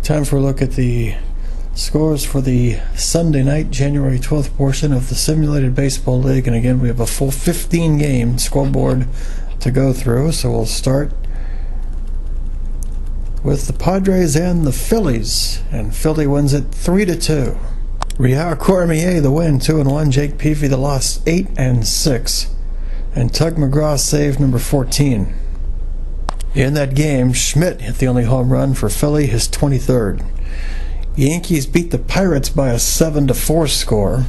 Time for a look at the scores for the Sunday night, January 12th portion of the Simulated Baseball League. And again, we have a full 15-game scoreboard to go through. So we'll start with the Padres and the Phillies. And Philly wins it 3-2. Rihar Cormier the win, 2-1. Jake Peavy the loss, 8-6. And Tug McGraw saved number 14. In that game, Schmidt hit the only home run for Philly, his 23rd. Yankees beat the Pirates by a 7-4 score.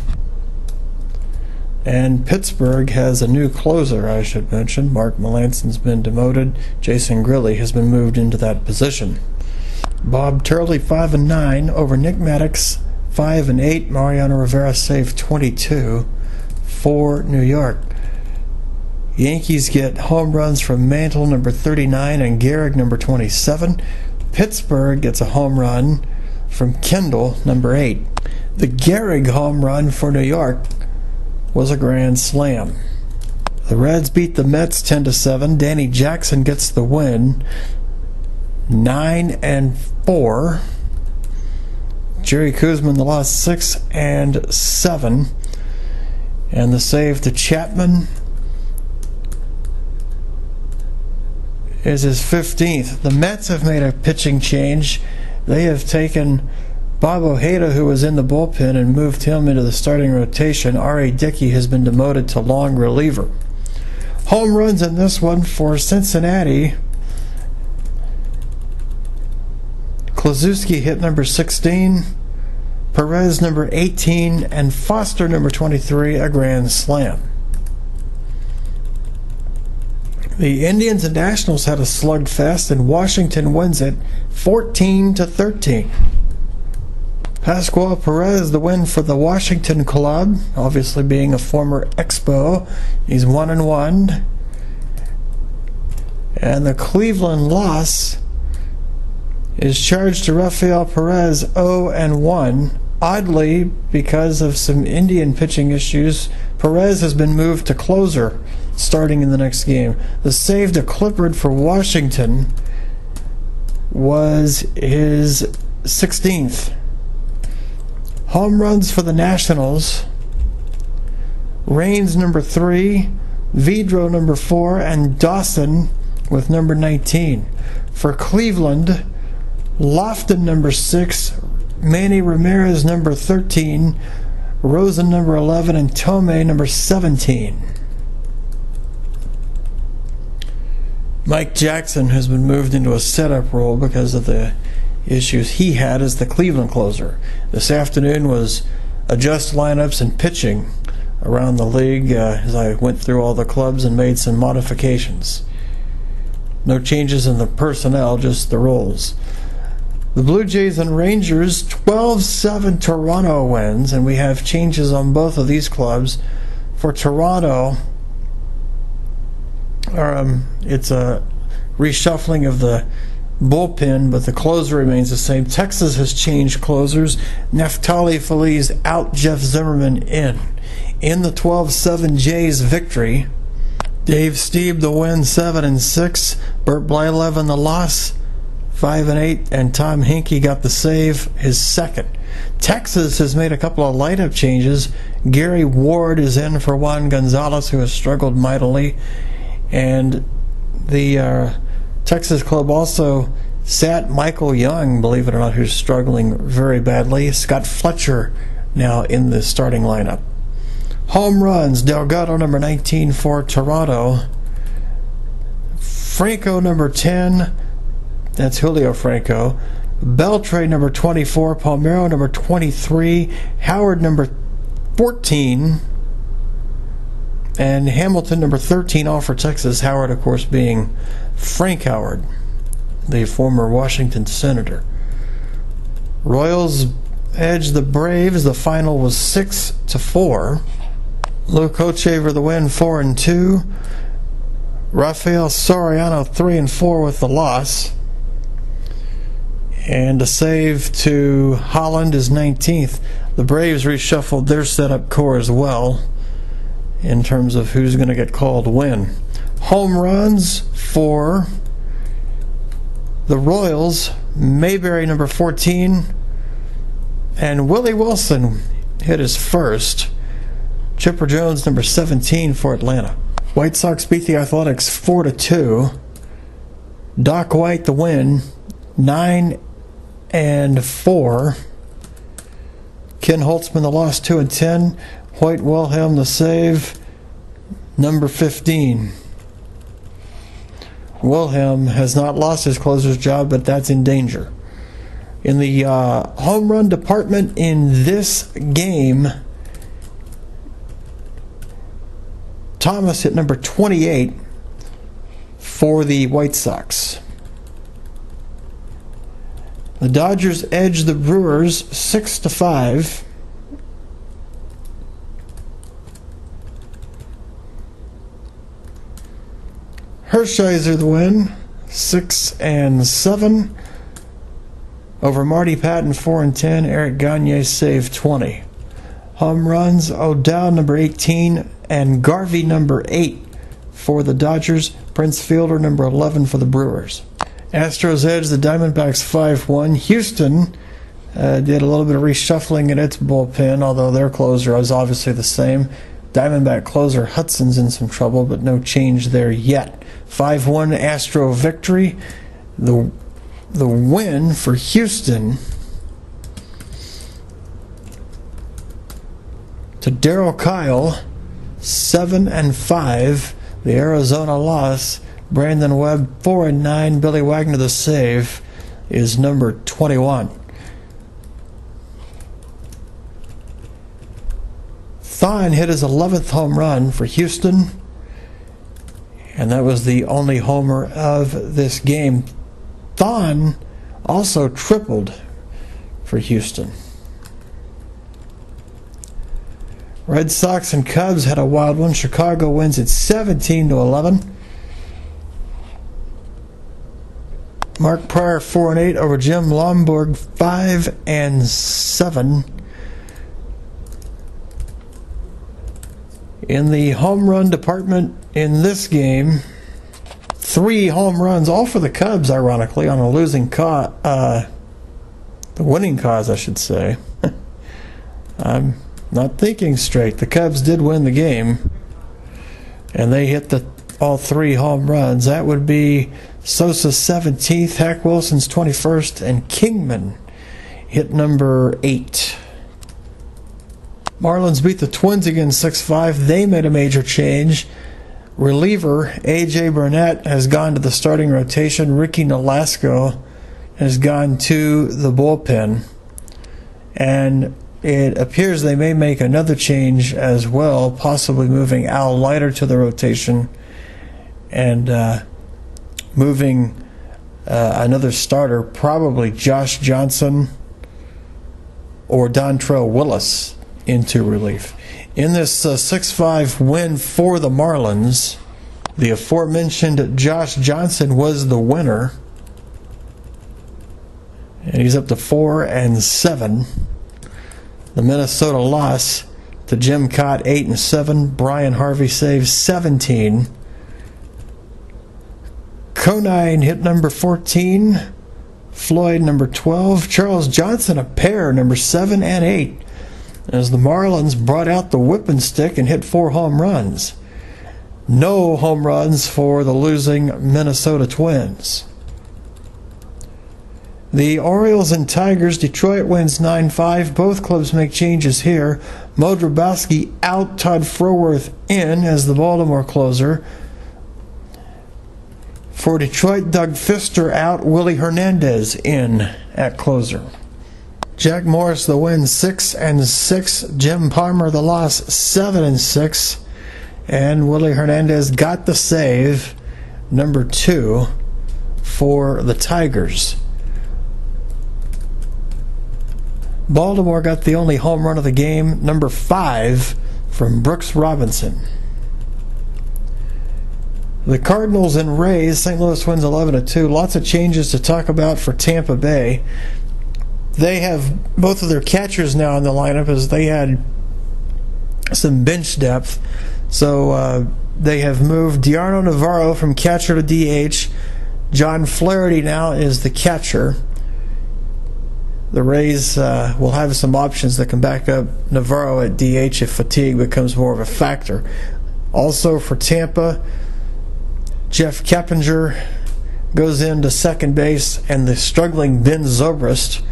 And Pittsburgh has a new closer, I should mention. Mark Melanson's been demoted. Jason Grilli has been moved into that position. Bob Turley 5-9 over Nick Maddox 5-8. Mariano Rivera saved 22 for New York. Yankees get home runs from Mantle, number 39, and Gehrig, number 27. Pittsburgh gets a home run from Kendall, number 8. The Gehrig home run for New York was a grand slam. The Reds beat the Mets 10-7. Danny Jackson gets the win, 9-4. Jerry Koosman the loss, 6-7. And the save to Chapman is his 15th. The Mets have made a pitching change. They have taken Bob Ojeda, who was in the bullpen, and moved him into the starting rotation. R.A. Dickey has been demoted to long reliever. Home runs in this one for Cincinnati. Kluszewski hit number 16, Perez number 18, and Foster number 23, a grand slam. The Indians and Nationals had a slugfest, and Washington wins it 14-13. Pascual Perez the win for the Washington club, obviously being a former Expo. He's 1-1. And the Cleveland loss is charged to Rafael Perez 0-1. Oddly, because of some Indian pitching issues, Perez has been moved to closer starting in the next game. The save to Clippard for Washington was his 16th. Home runs for the Nationals: Raines number 3, Vidro number 4, and Dawson with number 19. For Cleveland, Lofton number 6, Manny Ramirez number 13, Rosen number 11, and Tomei number 17. Mike Jackson has been moved into a setup role because of the issues he had as the Cleveland closer. This afternoon was adjust lineups and pitching around the league as I went through all the clubs and made some modifications. No changes in the personnel, just the roles. The Blue Jays and Rangers, 12-7 Toronto wins, and we have changes on both of these clubs. For Toronto, it's a reshuffling of the bullpen, but the closer remains the same. Texas has changed closers. Neftali Feliz out, Jeff Zimmerman in. In the 12-7 Jays victory, Dave Stieb the win, 7-6. Bert Blyleven the loss, 5-8, and Tom Hinkie got the save, his second. Texas has made a couple of light-up changes. Gary Ward is in for Juan Gonzalez, who has struggled mightily. And the Texas club also sat Michael Young, believe it or not, who's struggling very badly. Scott Fletcher now in the starting lineup. Home runs: Delgado number 19 for Toronto. Franco number 10, that's Julio Franco. Beltre number 24, Palmeiro number 23, Howard number 14, and Hamilton number 13, all for Texas. Howard, of course, being Frank Howard, the former Washington senator. Royals edged the Braves. The final was 6-4. Lou Kochever the win, 4-2. Rafael Soriano 3-4 with the loss. And a save to Holland is 19th. The Braves reshuffled their setup core as well in terms of who's going to get called when. Home runs for the Royals: Mayberry, number 14. And Willie Wilson hit his first. Chipper Jones, number 17 for Atlanta. White Sox beat the Athletics 4-2. Doc White the win, 9-4. Ken Holtzman the loss, 2-10. Hoyt Wilhelm the save, number 15. Wilhelm has not lost his closer's job, but that's in danger. In the home run department in this game, Thomas hit number 28 for the White Sox. The Dodgers edged the Brewers 6-5. Hershiser the win, 6-7 over Marty Patton, 4-10. Eric Gagne saved 20. Home runs: O'Dowd number 18 and Garvey number 8 for the Dodgers. Prince Fielder number 11 for the Brewers. Astros edge the Diamondbacks 5-1. Houston did a little bit of reshuffling in its bullpen, although their closer is obviously the same. Diamondback closer Hudson's in some trouble, but no change there yet. 5-1 Astro victory. The win for Houston to Darryl Kyle, 7-5. The Arizona loss, Brandon Webb 4-9. Billy Wagner the save is number 21. Thon hit his 11th home run for Houston, and that was the only homer of this game. Thon also tripled for Houston. Red Sox and Cubs had a wild one. Chicago wins it 17-11. Mark Pryor 4-8 over Jim Lomborg 5-7. In the home run department in this game, 3 home runs, all for the Cubs, ironically, on a losing cause. The winning cause, I should say. I'm not thinking straight. The Cubs did win the game, and they hit all 3 home runs. That would be Sosa's 17th, Hack Wilson's 21st, and Kingman hit number 8. Marlins beat the Twins again 6-5. They made a major change. Reliever A.J. Burnett has gone to the starting rotation. Ricky Nolasco has gone to the bullpen. And it appears they may make another change as well, possibly moving Al Leiter to the rotation and moving another starter, probably Josh Johnson or Dontrelle Willis, into relief. In this 6-5 win for the Marlins, the aforementioned Josh Johnson was the winner, and he's up to 4-7. The Minnesota loss to Jim Cott, 8-7. Brian Harvey saves 17. Conine hit number 14. Floyd number 12. Charles Johnson a pair, number 7 and 8. As the Marlins brought out the whipping stick and hit 4 home runs. No home runs for the losing Minnesota Twins. The Orioles and Tigers, Detroit wins 9-5. Both clubs make changes here. Mo Drabowski out, Todd Froworth in as the Baltimore closer. For Detroit, Doug Fister out, Willie Hernandez in at closer. Jack Morris the win, 6-6. Jim Palmer the loss, 7-6. And Willie Hernandez got the save, number 2 for the Tigers. Baltimore got the only home run of the game, number 5 from Brooks Robinson. The Cardinals and Rays, St. Louis wins 11-2. Lots of changes to talk about for Tampa Bay. They have both of their catchers now in the lineup as they had some bench depth. So they have moved Diarno Navarro from catcher to DH. John Flaherty now is the catcher. the Rays will have some options that can back up Navarro at DH if fatigue becomes more of a factor. Also for Tampa, Jeff Keppinger goes into second base, and the struggling Ben Zobrist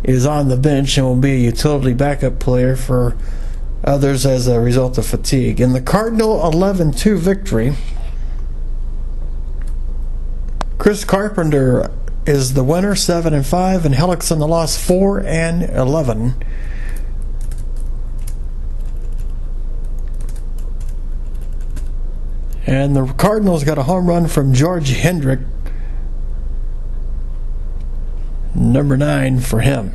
is on the bench and will be a utility backup player for others as a result of fatigue. In the Cardinal 11-2 victory, Chris Carpenter is the winner, 7-5, and Hellickson the loss, 4-11. And the Cardinals got a home run from George Hendrick, number 9 for him.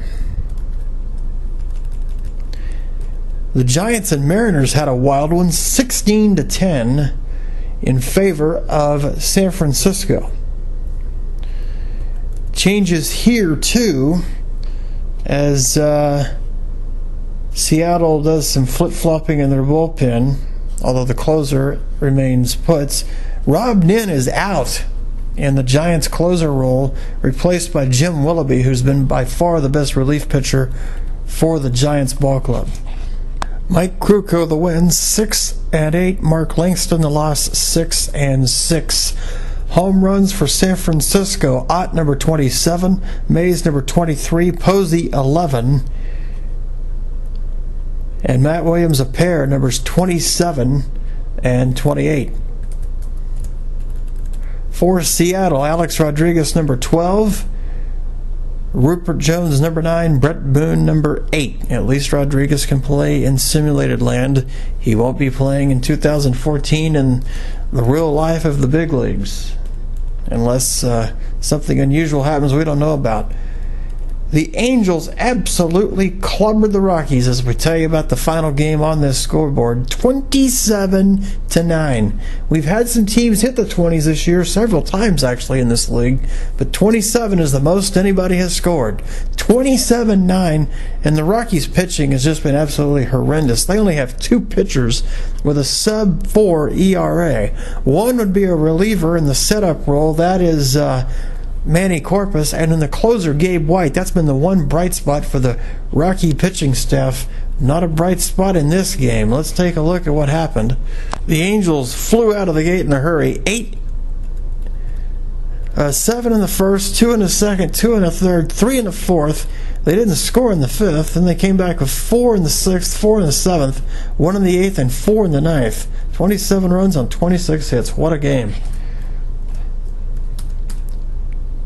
The Giants and Mariners had a wild one, 16-10 in favor of San Francisco. Changes here too, as Seattle does some flip-flopping in their bullpen, although the closer remains put. Rob Nin is out in the Giants' closer role, replaced by Jim Willoughby, who's been by far the best relief pitcher for the Giants ball club. Mike Krukow the win, 6-8. Mark Langston the loss, 6-6. Home runs for San Francisco: Ott number 27, Mays number 23, Posey 11, and Matt Williams a pair, numbers 27 and 28. For Seattle, Alex Rodriguez number 12, Rupert Jones number 9, Brett Boone number 8. At least Rodriguez can play in simulated land. He won't be playing in 2014 in the real life of the big leagues, unless something unusual happens we don't know about. The Angels absolutely clobbered the Rockies, as we tell you about the final game on this scoreboard, 27-9. We've had some teams hit the 20s this year, several times actually in this league, but 27 is the most anybody has scored. 27-9, and the Rockies pitching has just been absolutely horrendous. They only have 2 pitchers with a sub-4 ERA. One would be a reliever in the setup role, that is Manny Corpus, and in the closer, Gabe White. That's been the one bright spot for the Rocky pitching staff. Not a bright spot in this game. Let's take a look at what happened. The Angels flew out of the gate in a hurry. 7 in the first, 2 in the second, 2 in the third, 3 in the fourth. They didn't score in the fifth, then they came back with 4 in the sixth, 4 in the seventh, 1 in the eighth, and 4 in the ninth. 27 runs on 26 hits. What a game.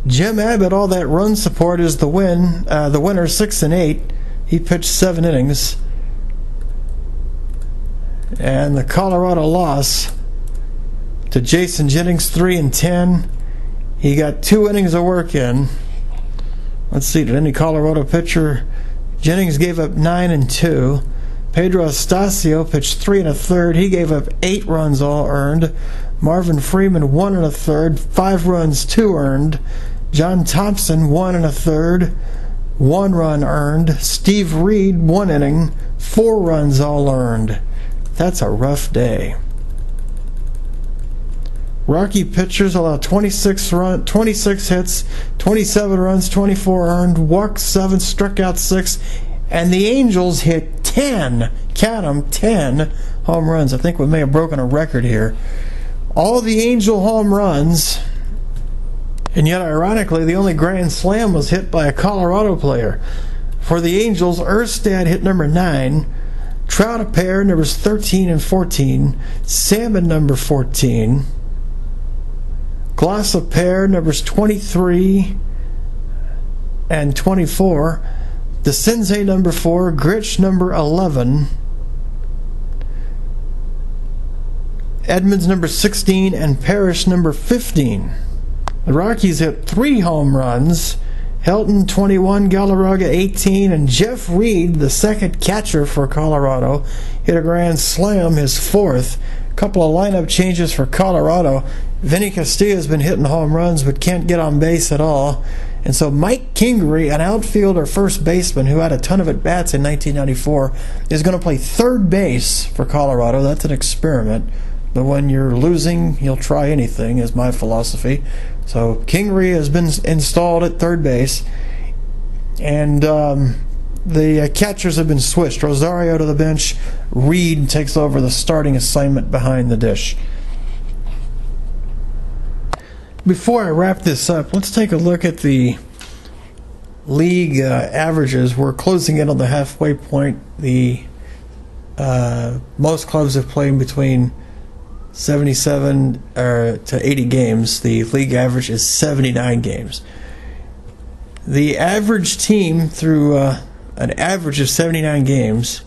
Jim Abbott, all that run support is the winner, 6-8. He pitched 7 innings. And the Colorado loss to Jason Jennings, 3-10. He got 2 innings of work in. Let's see, did any Colorado pitcher? Jennings gave up 9 and 2. Pedro Estacio pitched 3 1/3. He gave up 8 runs, all earned. Marvin Freeman 1 1/3, 5 runs, 2 earned. John Thompson 1 1/3, 1 run earned. Steve Reed 1 inning, 4 runs, all earned. That's a rough day. Rocky pitchers allowed 26 hits, 27 runs, 24 earned, walked 7, struck out 6, and the Angels hit 10, count them, 10 home runs. I think we may have broken a record here. All the Angel home runs, and yet ironically the only grand slam was hit by a Colorado player. For the Angels, Erstad hit number 9, Trout a pair, numbers 13 and 14, Salmon number 14, Gloss a pair, numbers 23 and 24, DeCinces number 4, Grich number 11, Edmonds number 16, and Parrish number 15. The Rockies hit 3 home runs. Helton 21, Galarraga 18, and Jeff Reed, the second catcher for Colorado, hit a grand slam, his 4th. A couple of lineup changes for Colorado. Vinny Castillo's been hitting home runs but can't get on base at all. And so Mike Kingery, an outfielder first baseman who had a ton of at-bats in 1994, is going to play third base for Colorado. That's an experiment. But when you're losing, you'll try anything, is my philosophy. So Kingery has been installed at third base. And the catchers have been switched. Rosario to the bench. Reed takes over the starting assignment behind the dish. Before I wrap this up, let's take a look at the league averages. We're closing in on the halfway point. The most clubs have played between 77 to 80 games. The league average is 79 games. The average team, through an average of 79 games,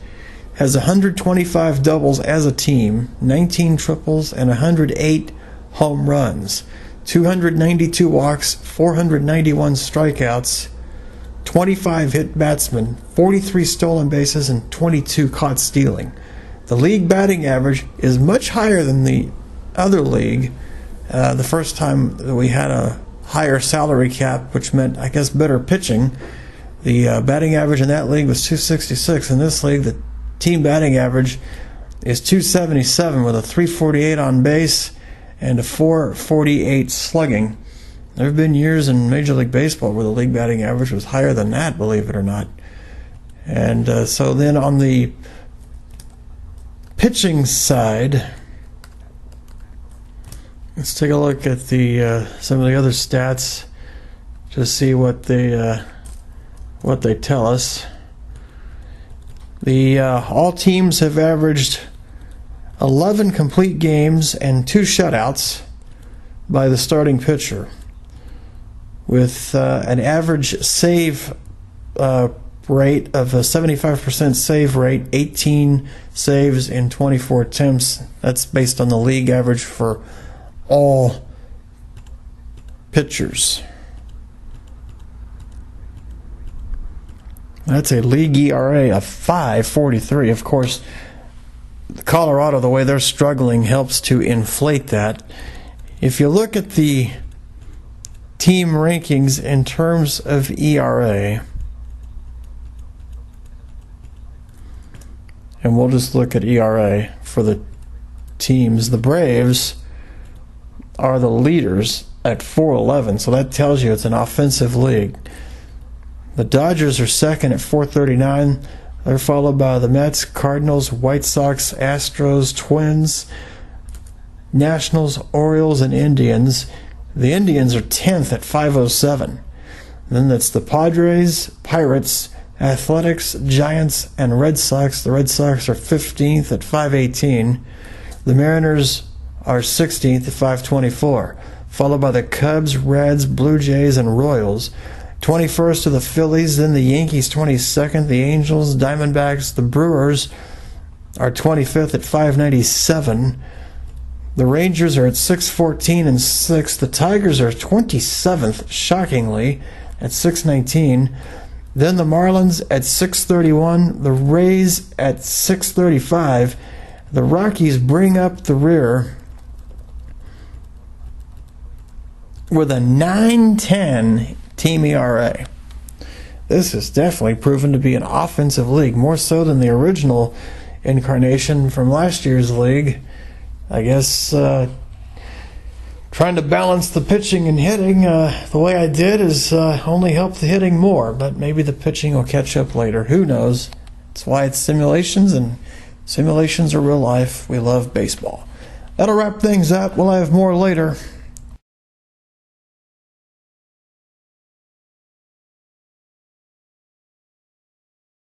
has 125 doubles as a team, 19 triples, and 108 home runs, 292 walks, 491 strikeouts, 25 hit batsmen, 43 stolen bases, and 22 caught stealing. The league batting average is much higher than the other league. The first time that we had a higher salary cap, which meant, I guess, better pitching, the batting average in that league was 266. In this league, the team batting average is 277 with a 348 on base and a 448 slugging. There have been years in Major League Baseball where the league batting average was higher than that, believe it or not. And so then on the pitching side, let's take a look at the some of the other stats to see what they tell us. The all teams have averaged 11 complete games and 2 shutouts by the starting pitcher, with an average save rate of a 75% save rate, 18 saves in 24 attempts. That's based on the league average for all pitchers. That's a league ERA of 5.43. Of course, Colorado, the way they're struggling, helps to inflate that. If you look at the team rankings in terms of ERA, and we'll just look at ERA for the teams, the Braves are the leaders at 4.11, so that tells you it's an offensive league. The Dodgers are second at 4.39. They're followed by the Mets, Cardinals, White Sox, Astros, Twins, Nationals, Orioles, and Indians. The Indians are 10th at 5.07. Then that's the Padres, Pirates, Athletics, Giants, and Red Sox. The Red Sox are 15th at 5.18. The Mariners are 16th at 5.24, followed by the Cubs, Reds, Blue Jays, and Royals. 21st are the Phillies, then the Yankees 22nd, the Angels, Diamondbacks, the Brewers are 25th at 5.97. The Rangers are at 6.14 and 6th. The Tigers are 27th, shockingly, at 6.19. Then the Marlins at 6.31. The Rays at 6.35. The Rockies bring up the rear with a 9.10 team ERA. This has definitely proven to be an offensive league, more so than the original incarnation from last year's league. I guess trying to balance the pitching and hitting the way I did is only helped the hitting more, but maybe the pitching will catch up later. Who knows? That's why it's simulations, and simulations are real life. We love baseball. That'll wrap things up. We'll have more later.